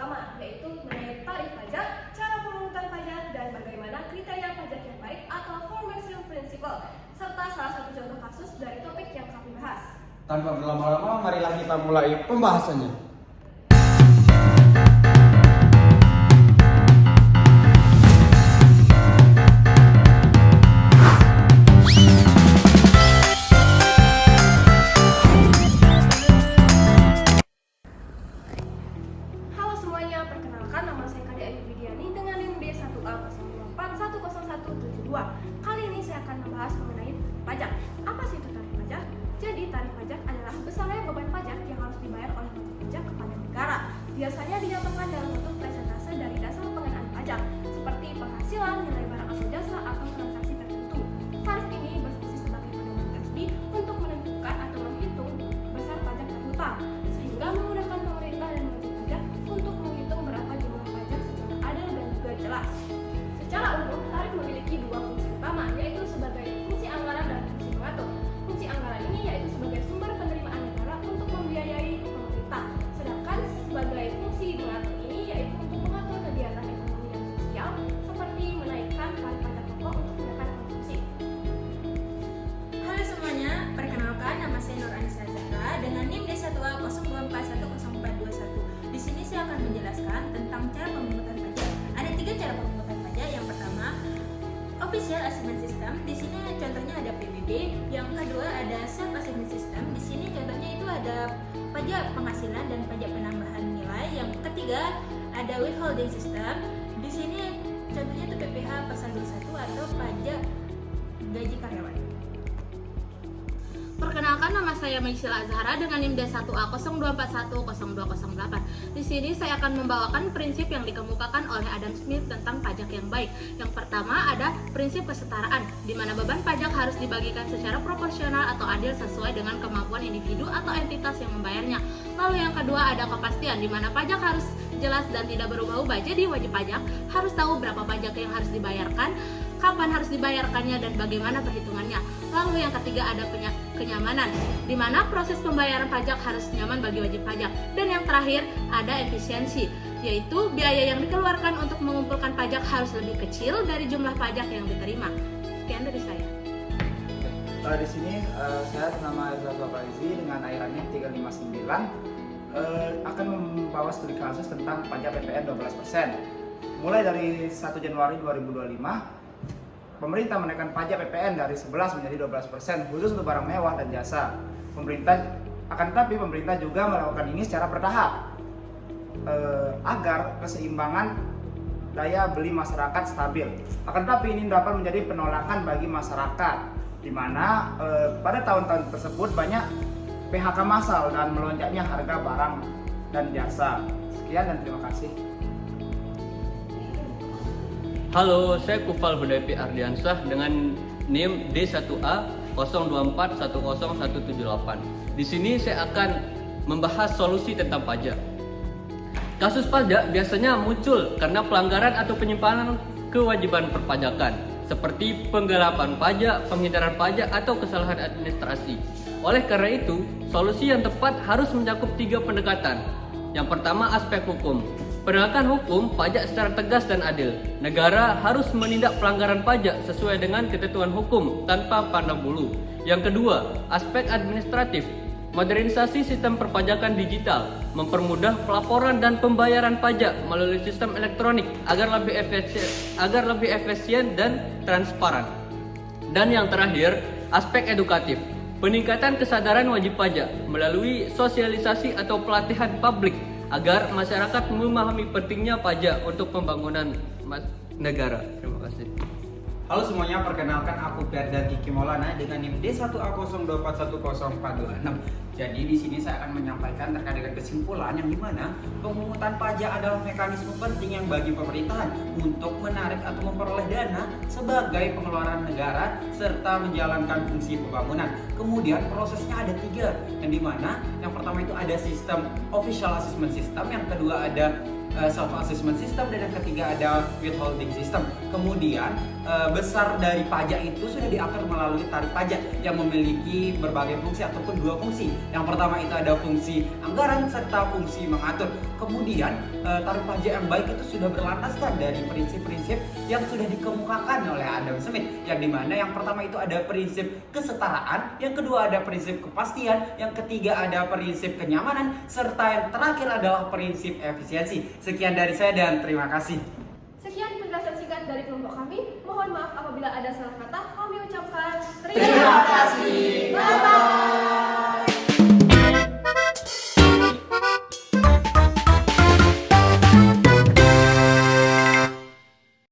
utama, yaitu mengenai tarif pajak, cara pemungutan pajak, dan bagaimana kriteria pajak yang baik atau Formation Principle, serta salah satu contoh kasus dari topik yang kami bahas. Tanpa berlama-lama, marilah kita mulai pembahasannya. Halo semuanya, perkenalkan nama saya Kade Ayu Widiani dengan NIM D1A0410172. Kali ini saya akan membahas mengenai pajak. Apa sih itu tarif pajak? Jadi tarif pajak adalah besarnya beban pajak yang harus dibayar oleh wajib pajak kepada negara. Biasanya dinyatakan dalam bentuk persentase dari dasar pengenaan pajak, seperti penghasilan, nilai barang atau jasa, atau transaksi tertentu. Tarif ini berfungsi sebagai pedoman resmi untuk menentukan atau menghitung besar pajak terhutang, sehingga memudahkan pemerintah dan wajib pajak untuk menghitung berapa jumlah pajak secara adil dan juga jelas. Secara umum, tarif memiliki dua fungsi utama, yaitu sebagai fungsi anggaran dan fungsi mengatur. Fungsi anggaran ini yaitu sebagai sumber penerimaan negara untuk membiayai pemerintah, sedangkan sebagai fungsi mengatur ini yaitu untuk mengatur kegiatan ekonomi dan sosial, seperti menaikkan tarif pajak pokok untuk menekan konsumsi. Halo semuanya, perkenalkan nama saya Nur Anissa Zahra dengan NIM D1A0241041. Di sini saya akan menjelaskan tentang cara pemungutan pajak. Ada 3 cara pemungutan pajak. Yang pertama, Official Assessment System. Di sini contohnya ada PBB. Yang kedua ada Self Assessment System. Di sini contohnya itu ada pajak penghasilan dan pajak penambahan nilai. Yang ketiga ada Withholding System. Di sini contohnya itu PPh pasal 21 atau pajak gaji karyawan. Perkenalkan, nama saya Maisila Azhara dengan NIM D1A024102008. Di sini saya akan membawakan prinsip yang dikemukakan oleh Adam Smith tentang pajak yang baik. Yang pertama ada prinsip kesetaraan, di mana beban pajak harus dibagikan secara proporsional atau adil sesuai dengan kemampuan individu atau entitas yang membayarnya. Lalu yang kedua ada kepastian, di mana pajak harus jelas dan tidak berubah-ubah. Jadi wajib pajak harus tahu berapa pajak yang harus dibayarkan, kapan harus dibayarkannya, dan bagaimana perhitungannya. Lalu yang ketiga ada kenyamanan, di mana proses pembayaran pajak harus nyaman bagi wajib pajak. Dan yang terakhir ada efisiensi, yaitu biaya yang dikeluarkan untuk mengumpulkan pajak harus lebih kecil dari jumlah pajak yang diterima. Sekian dari saya. Di sini saya nama Zaza Faizi dengan airannya 359 akan membawa studi kasus tentang pajak PPN 12%. Mulai dari 1 Januari 2025, pemerintah menaikkan pajak PPN dari 11 menjadi 12% khusus untuk barang mewah dan jasa. Tetapi pemerintah juga melakukan ini secara bertahap agar keseimbangan daya beli masyarakat stabil. Akan tetapi ini dapat menjadi penolakan bagi masyarakat, di mana pada tahun-tahun tersebut banyak PHK massal dan melonjaknya harga barang dan jasa. Sekian dan terima kasih. Halo, saya Kufal Hudapi Ardiansyah dengan NIM D1A024101178. Di sini saya akan membahas solusi tentang pajak. Kasus pajak biasanya muncul karena pelanggaran atau penyimpangan kewajiban perpajakan, seperti penggelapan pajak, penghindaran pajak, atau kesalahan administrasi. Oleh karena itu, solusi yang tepat harus mencakup 3 pendekatan. Yang pertama, aspek hukum. Penegakan hukum pajak secara tegas dan adil. Negara harus menindak pelanggaran pajak sesuai dengan ketentuan hukum tanpa pandang bulu. Yang kedua, aspek administratif. Modernisasi sistem perpajakan digital, mempermudah pelaporan dan pembayaran pajak melalui sistem elektronik agar lebih efisien dan transparan. Dan yang terakhir, aspek edukatif. Peningkatan kesadaran wajib pajak melalui sosialisasi atau pelatihan publik agar masyarakat memahami pentingnya pajak untuk pembangunan negara. Terima kasih. Halo semuanya, perkenalkan aku Firda Kiki Maulana dengan NIM D1A0241046. Jadi di sini saya akan menyampaikan terkait dengan kesimpulan yang dimana pemungutan pajak adalah mekanisme penting yang bagi pemerintahan untuk menarik atau memperoleh dana sebagai pengeluaran negara serta menjalankan fungsi pembangunan. Kemudian prosesnya ada 3, yang dimana yang pertama itu ada sistem Official Assessment System, yang kedua ada self assessment system, dan yang ketiga ada withholding system. Kemudian besar dari pajak itu sudah diatur melalui tarif pajak yang memiliki berbagai fungsi ataupun dua fungsi. Yang pertama itu ada fungsi anggaran serta fungsi mengatur. Kemudian tarif pajak yang baik itu sudah berlandaskan dari prinsip-prinsip yang sudah dikemukakan oleh Adam Smith, yang dimana yang pertama itu ada prinsip kesetaraan, yang kedua ada prinsip kepastian, yang ketiga ada prinsip kenyamanan, serta yang terakhir adalah prinsip efisiensi. Sekian dari saya dan terima kasih. Sekian penjelasan singkat dari kelompok kami. Mohon maaf apabila ada salah kata.